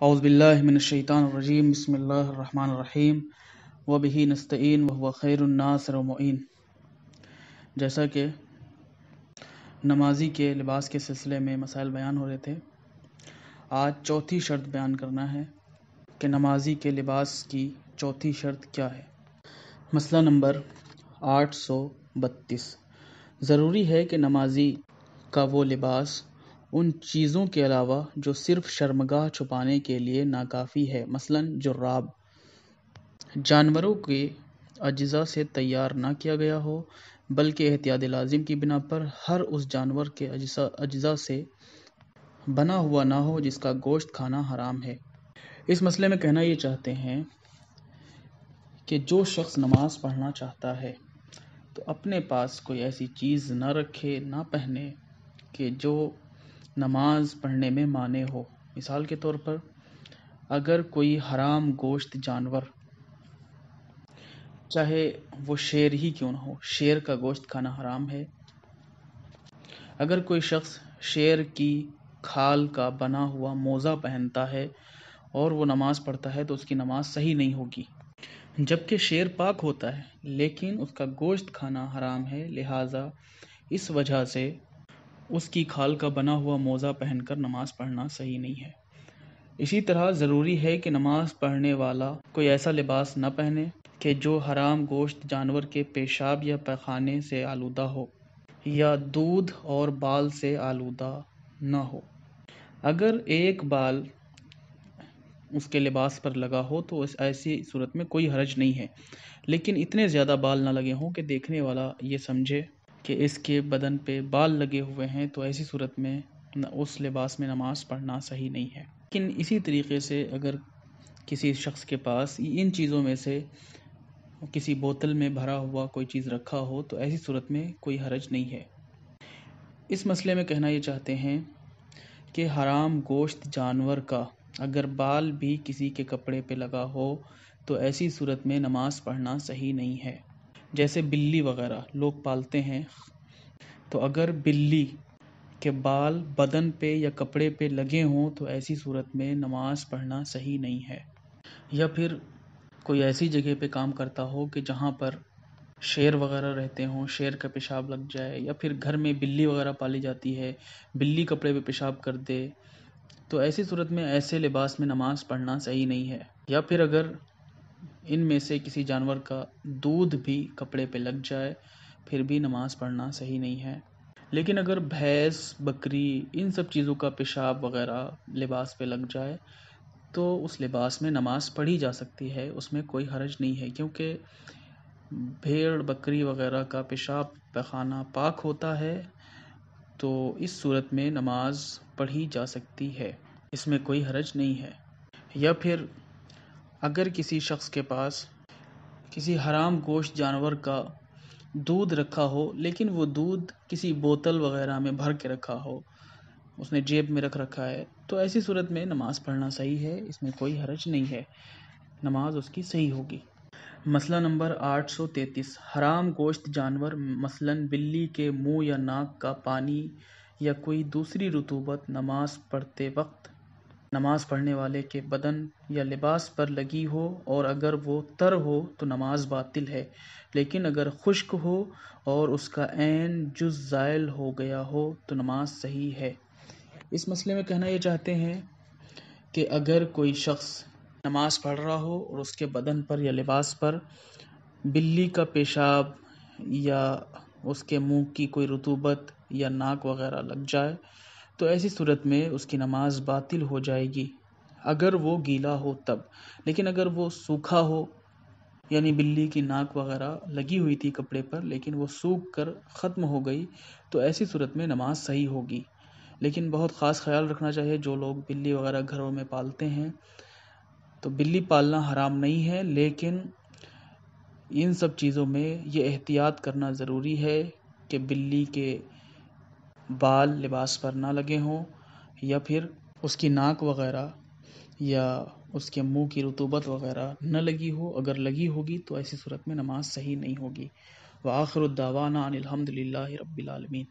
اعوذ باللہ من الشیطان الرجیم بسم اللہ الرحمن الرحیم وبہ نستعین وہو خیر الناصر و معین۔ جیسا کہ نمازی کے لباس کے سلسلے میں مسائل بیان ہو رہے تھے، آج چوتھی شرط بیان کرنا ہے کہ نمازی کے لباس کی چوتھی شرط کیا ہے۔ مسئلہ نمبر 832، ضروری ہے کہ نمازی کا وہ لباس ان چیزوں کے علاوہ جو صرف شرمگاہ چھپانے کے لیے ناکافی ہے، مثلاً جراب، جانوروں کے اجزاء سے تیار نہ کیا گیا ہو بلکہ احتیاط لازم کی بنا پر ہر اس جانور کے اجزاء سے بنا ہوا نہ ہو جس کا گوشت کھانا حرام ہے۔ اس مسئلے میں کہنا یہ چاہتے ہیں کہ جو شخص نماز پڑھنا چاہتا ہے تو اپنے پاس کوئی ایسی چیز نہ رکھے، نہ پہنے کہ جو نماز پڑھنے میں مانع ہو۔ مثال کے طور پر اگر کوئی حرام گوشت جانور، چاہے وہ شیر ہی کیوں نہ ہو، شیر کا گوشت کھانا حرام ہے۔ اگر کوئی شخص شیر کی کھال کا بنا ہوا موزہ پہنتا ہے اور وہ نماز پڑھتا ہے تو اس کی نماز صحیح نہیں ہوگی، جبکہ شیر پاک ہوتا ہے لیکن اس کا گوشت کھانا حرام ہے، لہٰذا اس وجہ سے اس کی کھال کا بنا ہوا موزہ پہن کر نماز پڑھنا صحیح نہیں ہے۔ اسی طرح ضروری ہے کہ نماز پڑھنے والا کوئی ایسا لباس نہ پہنے کہ جو حرام گوشت جانور کے پیشاب یا پیخانے سے آلودہ ہو یا دودھ اور بال سے آلودہ نہ ہو۔ اگر ایک بال اس کے لباس پر لگا ہو تو ایسی صورت میں کوئی حرج نہیں ہے، لیکن اتنے زیادہ بال نہ لگے ہوں کہ دیکھنے والا یہ سمجھے کہ اس کے بدن پہ بال لگے ہوئے ہیں، تو ایسی صورت میں اس لباس میں نماز پڑھنا صحیح نہیں ہے۔ لیکن اسی طریقے سے اگر کسی شخص کے پاس ان چیزوں میں سے کسی بوتل میں بھرا ہوا کوئی چیز رکھا ہو تو ایسی صورت میں کوئی حرج نہیں ہے۔ اس مسئلے میں کہنا یہ چاہتے ہیں کہ حرام گوشت جانور کا اگر بال بھی کسی کے کپڑے پہ لگا ہو تو ایسی صورت میں نماز پڑھنا صحیح نہیں ہے۔ جیسے بلی وغیرہ لوگ پالتے ہیں، تو اگر بلی کے بال بدن پہ یا کپڑے پہ لگے ہوں تو ایسی صورت میں نماز پڑھنا صحیح نہیں ہے۔ یا پھر کوئی ایسی جگہ پہ کام کرتا ہو کہ جہاں پر شیر وغیرہ رہتے ہوں، شیر کا پیشاب لگ جائے، یا پھر گھر میں بلی وغیرہ پالی جاتی ہے، بلی کپڑے پہ پیشاب کر دے، تو ایسی صورت میں ایسے لباس میں نماز پڑھنا صحیح نہیں ہے۔ یا پھر اگر ان میں سے کسی جانور کا دودھ بھی کپڑے پہ لگ جائے پھر بھی نماز پڑھنا صحیح نہیں ہے۔ لیکن اگر بھینس، بکری، ان سب چیزوں کا پیشاب وغیرہ لباس پہ لگ جائے تو اس لباس میں نماز پڑھی جا سکتی ہے، اس میں کوئی حرج نہیں ہے، کیونکہ بھیڑ، بکری وغیرہ کا پیشاب پیخانہ پاک ہوتا ہے، تو اس صورت میں نماز پڑھی جا سکتی ہے، اس میں کوئی حرج نہیں ہے۔ یا پھر اگر کسی شخص کے پاس کسی حرام گوشت جانور کا دودھ رکھا ہو لیکن وہ دودھ کسی بوتل وغیرہ میں بھر کے رکھا ہو، اس نے جیب میں رکھ رکھا ہے، تو ایسی صورت میں نماز پڑھنا صحیح ہے، اس میں کوئی حرج نہیں ہے، نماز اس کی صحیح ہوگی۔ مسئلہ نمبر 833، حرام گوشت جانور مثلاً بلی کے منہ یا ناک کا پانی یا کوئی دوسری رطوبت نماز پڑھتے وقت نماز پڑھنے والے کے بدن یا لباس پر لگی ہو اور اگر وہ تر ہو تو نماز باطل ہے، لیکن اگر خشک ہو اور اس کا عین جز زائل ہو گیا ہو تو نماز صحیح ہے۔ اس مسئلے میں کہنا یہ چاہتے ہیں کہ اگر کوئی شخص نماز پڑھ رہا ہو اور اس کے بدن پر یا لباس پر بلی کا پیشاب یا اس کے منہ کی کوئی رطوبت یا ناک وغیرہ لگ جائے تو ایسی صورت میں اس کی نماز باطل ہو جائے گی اگر وہ گیلا ہو تب، لیکن اگر وہ سوکھا ہو، یعنی بلی کی ناک وغیرہ لگی ہوئی تھی کپڑے پر لیکن وہ سوکھ کر ختم ہو گئی تو ایسی صورت میں نماز صحیح ہوگی۔ لیکن بہت خاص خیال رکھنا چاہیے، جو لوگ بلی وغیرہ گھروں میں پالتے ہیں تو بلی پالنا حرام نہیں ہے، لیکن ان سب چیزوں میں یہ احتیاط کرنا ضروری ہے کہ بلی کے بال لباس پر نہ لگے ہوں یا پھر اس کی ناک وغیرہ یا اس کے منہ کی رطوبت وغیرہ نہ لگی ہو، اگر لگی ہوگی تو ایسی صورت میں نماز صحیح نہیں ہوگی۔ وآخر الدعوانا ان الحمد للہ رب العالمین۔